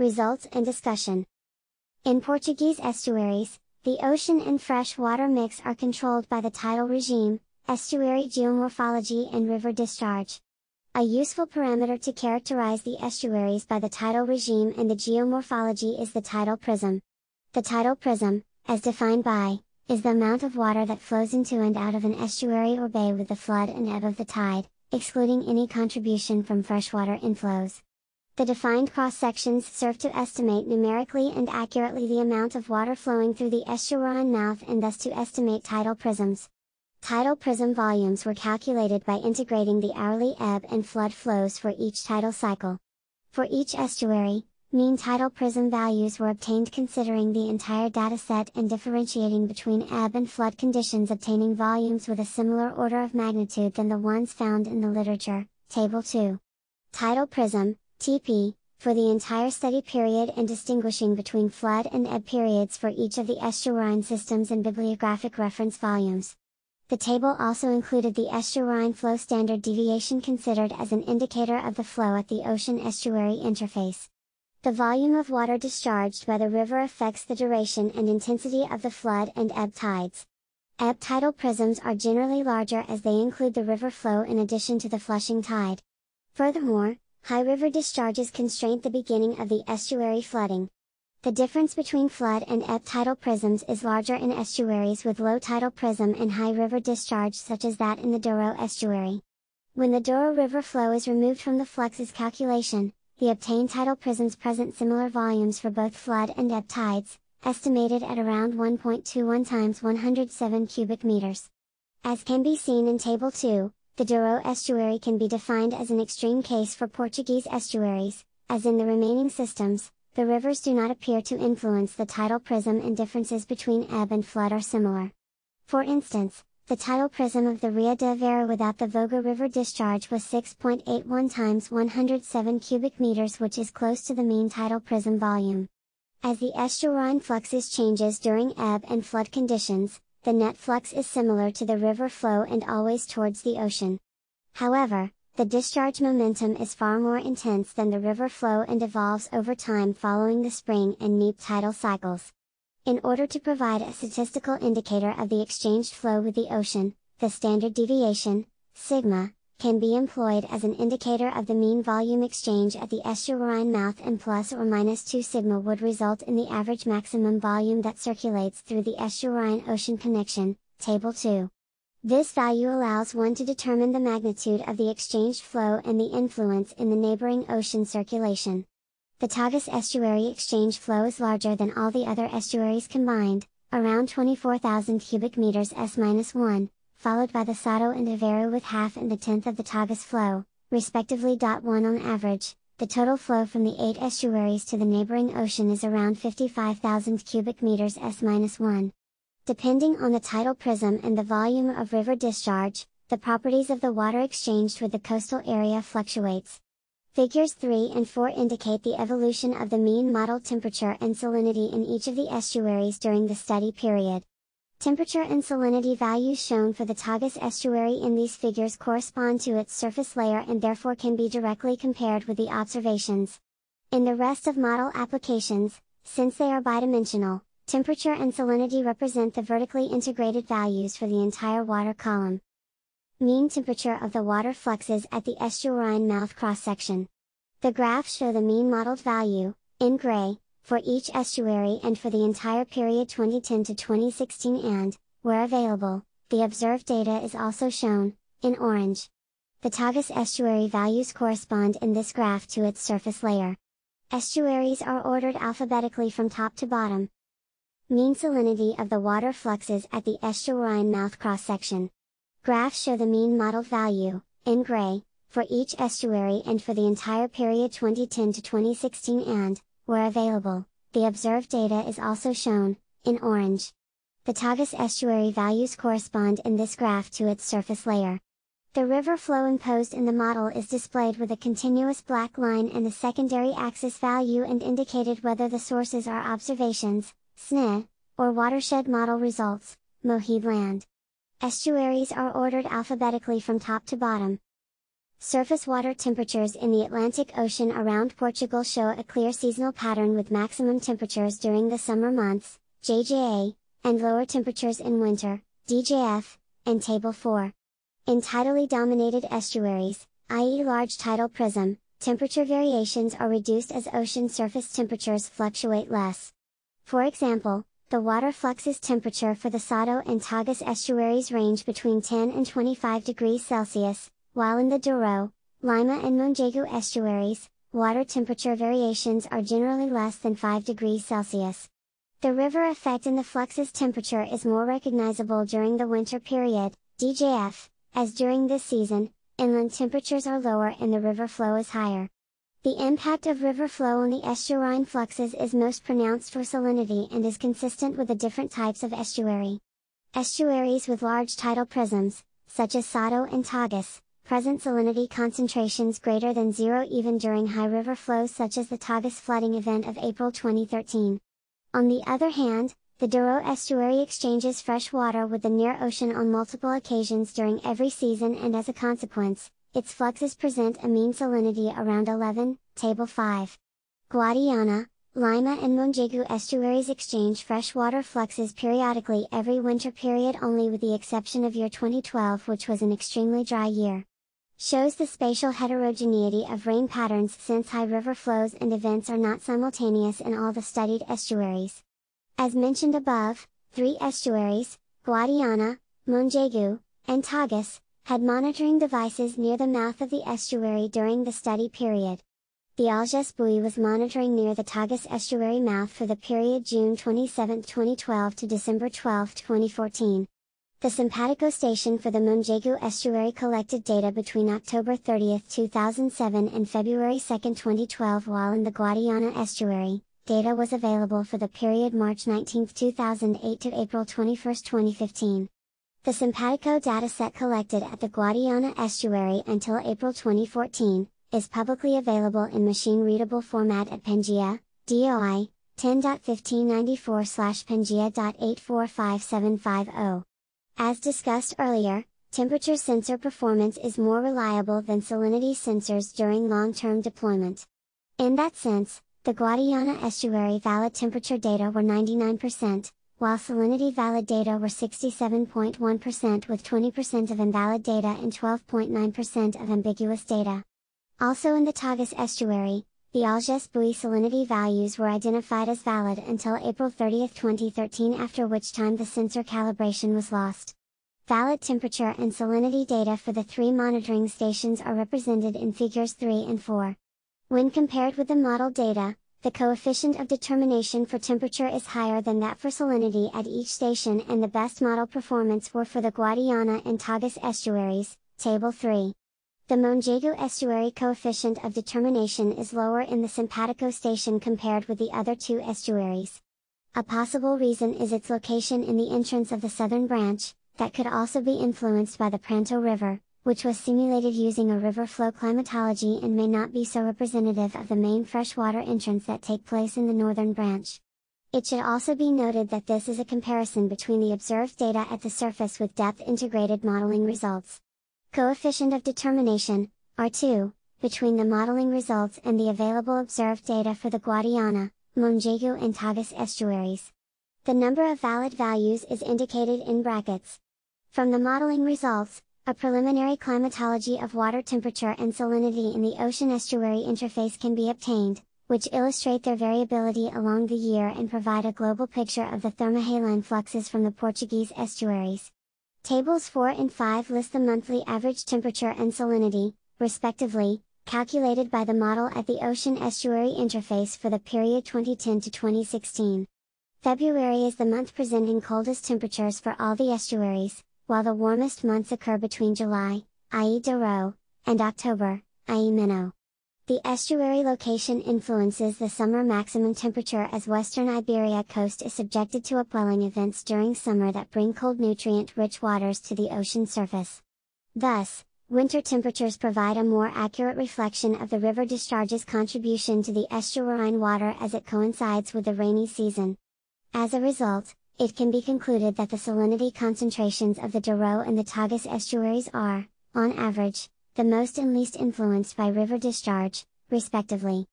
Results and discussion. In Portuguese estuaries, the ocean and fresh water mix are controlled by the tidal regime, estuary geomorphology and river discharge. A useful parameter to characterize the estuaries by the tidal regime and the geomorphology is the tidal prism. The tidal prism, as defined by, is the amount of water that flows into and out of an estuary or bay with the flood and ebb of the tide, excluding any contribution from freshwater inflows. The defined cross-sections serve to estimate numerically and accurately the amount of water flowing through the estuarine mouth and thus to estimate tidal prisms. Tidal prism volumes were calculated by integrating the hourly ebb and flood flows for each tidal cycle. For each estuary, mean tidal prism values were obtained considering the entire dataset and differentiating between ebb and flood conditions, obtaining volumes with a similar order of magnitude than the ones found in the literature, Table 2. Tidal prism, TP, for the entire study period and distinguishing between flood and ebb periods for each of the estuarine systems and bibliographic reference volumes. The table also included the estuarine flow standard deviation considered as an indicator of the flow at the ocean-estuary interface. The volume of water discharged by the river affects the duration and intensity of the flood and ebb tides. Ebb tidal prisms are generally larger as they include the river flow in addition to the flushing tide. Furthermore, high river discharges constrain the beginning of the estuary flooding. The difference between flood and ebb tidal prisms is larger in estuaries with low tidal prism and high river discharge, such as that in the Douro estuary. When the Douro river flow is removed from the Flux's calculation, the obtained tidal prisms present similar volumes for both flood and ebb tides, estimated at around 1.21 times 107 cubic meters. As can be seen in Table 2, the Douro estuary can be defined as an extreme case for Portuguese estuaries, as in the remaining systems, the rivers do not appear to influence the tidal prism and differences between ebb and flood are similar. For instance, the tidal prism of the Rio de Aveiro without the Voga River discharge was 6.81 times 107 cubic meters, which is close to the mean tidal prism volume. As the estuarine fluxes changes during ebb and flood conditions, the net flux is similar to the river flow and always towards the ocean. However, the discharge momentum is far more intense than the river flow and evolves over time following the spring and neap tidal cycles. In order to provide a statistical indicator of the exchanged flow with the ocean, the standard deviation, sigma, can be employed as an indicator of the mean volume exchange at the estuarine mouth, and plus or minus 2 sigma would result in the average maximum volume that circulates through the estuarine ocean connection, Table 2. This value allows one to determine the magnitude of the exchanged flow and the influence in the neighboring ocean circulation. The Tagus estuary exchange flow is larger than all the other estuaries combined, around 24,000 cubic meters S-1, followed by the Sado and Aveiro with half and the tenth of the Tagus flow, respectively. 1 On average, the total flow from the 8 estuaries to the neighboring ocean is around 55,000 cubic meters S-1. Depending on the tidal prism and the volume of river discharge, the properties of the water exchanged with the coastal area fluctuates. Figures 3 and 4 indicate the evolution of the mean modeled temperature and salinity in each of the estuaries during the study period. Temperature and salinity values shown for the Tagus estuary in these figures correspond to its surface layer and therefore can be directly compared with the observations. In the rest of model applications, since they are bidimensional, temperature and salinity represent the vertically integrated values for the entire water column. Mean temperature of the water fluxes at the estuarine mouth cross-section. The graphs show the mean modeled value, in gray, for each estuary and for the entire period 2010 to 2016 and, where available, the observed data is also shown, in orange. The Tagus estuary values correspond in this graph to its surface layer. Estuaries are ordered alphabetically from top to bottom. Mean salinity of the water fluxes at the estuarine mouth cross-section. Graphs show the mean modeled value, in gray, for each estuary and for the entire period 2010 to 2016 and, where available, the observed data is also shown, in orange. The Tagus estuary values correspond in this graph to its surface layer. The river flow imposed in the model is displayed with a continuous black line and the secondary axis value and indicated whether the sources are observations, SNE, or watershed model results, Mohib Land. Estuaries are ordered alphabetically from top to bottom. Surface water temperatures in the Atlantic Ocean around Portugal show a clear seasonal pattern with maximum temperatures during the summer months, JJA, and lower temperatures in winter, DJF, and Table 4. In tidally dominated estuaries, i.e. large tidal prism, temperature variations are reduced as ocean surface temperatures fluctuate less. For example, the water flux's temperature for the Sado and Tagus estuaries range between 10 and 25 degrees Celsius, while in the Douro, Lima and Monjegu estuaries, water temperature variations are generally less than 5 degrees Celsius. The river effect in the flux's temperature is more recognizable during the winter period, DJF, as during this season, inland temperatures are lower and the river flow is higher. The impact of river flow on the estuarine fluxes is most pronounced for salinity and is consistent with the different types of estuary. Estuaries with large tidal prisms, such as Sado and Tagus, present salinity concentrations greater than zero even during high river flows such as the Tagus flooding event of April 2013. On the other hand, the Douro estuary exchanges fresh water with the near ocean on multiple occasions during every season, and as a consequence, its fluxes present a mean salinity around 11, Table 5. Guadiana, Lima and Monjegu estuaries exchange freshwater fluxes periodically every winter period, only with the exception of year 2012, which was an extremely dry year. Shows the spatial heterogeneity of rain patterns since high river flows and events are not simultaneous in all the studied estuaries. As mentioned above, 3 estuaries, Guadiana, Monjegu, and Tagus, had monitoring devices near the mouth of the estuary during the study period. The Algés buoy was monitoring near the Tagus estuary mouth for the period June 27, 2012 to December 12, 2014. The Simpatico station for the Monjegu estuary collected data between October 30, 2007 and February 2, 2012, while in the Guadiana estuary, data was available for the period March 19, 2008 to April 21, 2015. The Simpatico dataset collected at the Guadiana estuary until April 2014, is publicly available in machine-readable format at Pangea, DOI, 10.1594/Pangea.845750. As discussed earlier, temperature sensor performance is more reliable than salinity sensors during long-term deployment. In that sense, the Guadiana estuary valid temperature data were 99%, while salinity valid data were 67.1% with 20% of invalid data and 12.9% of ambiguous data. Also in the Tagus estuary, the Algés buoy salinity values were identified as valid until April 30, 2013, after which time the sensor calibration was lost. Valid temperature and salinity data for the 3 monitoring stations are represented in figures 3 and 4. When compared with the model data, the coefficient of determination for temperature is higher than that for salinity at each station, and the best model performance were for the Guadiana and Tagus estuaries, Table 3. The Monjegu estuary coefficient of determination is lower in the Simpatico station compared with the other 2 estuaries. A possible reason is its location in the entrance of the southern branch, that could also be influenced by the Pranto River, which was simulated using a river flow climatology and may not be so representative of the main freshwater entrance that take place in the northern branch. It should also be noted that this is a comparison between the observed data at the surface with depth integrated modeling results. Coefficient of determination, R2, between the modeling results and the available observed data for the Guadiana, Monjegu and Tagus estuaries. The number of valid values is indicated in brackets. From the modeling results, a preliminary climatology of water temperature and salinity in the ocean estuary interface can be obtained, which illustrate their variability along the year and provide a global picture of the thermohaline fluxes from the Portuguese estuaries. Tables 4 and 5 list the monthly average temperature and salinity, respectively, calculated by the model at the ocean estuary interface for the period 2010 to 2016. February is the month presenting coldest temperatures for all the estuaries, while the warmest months occur between July, i.e. Douro, and October, i.e. Minho. The estuary location influences the summer maximum temperature, as western Iberia coast is subjected to upwelling events during summer that bring cold nutrient-rich waters to the ocean surface. Thus, winter temperatures provide a more accurate reflection of the river discharge's contribution to the estuarine water as it coincides with the rainy season. As a result, it can be concluded that the salinity concentrations of the Douro and the Tagus estuaries are, on average, the most and least influenced by river discharge, respectively.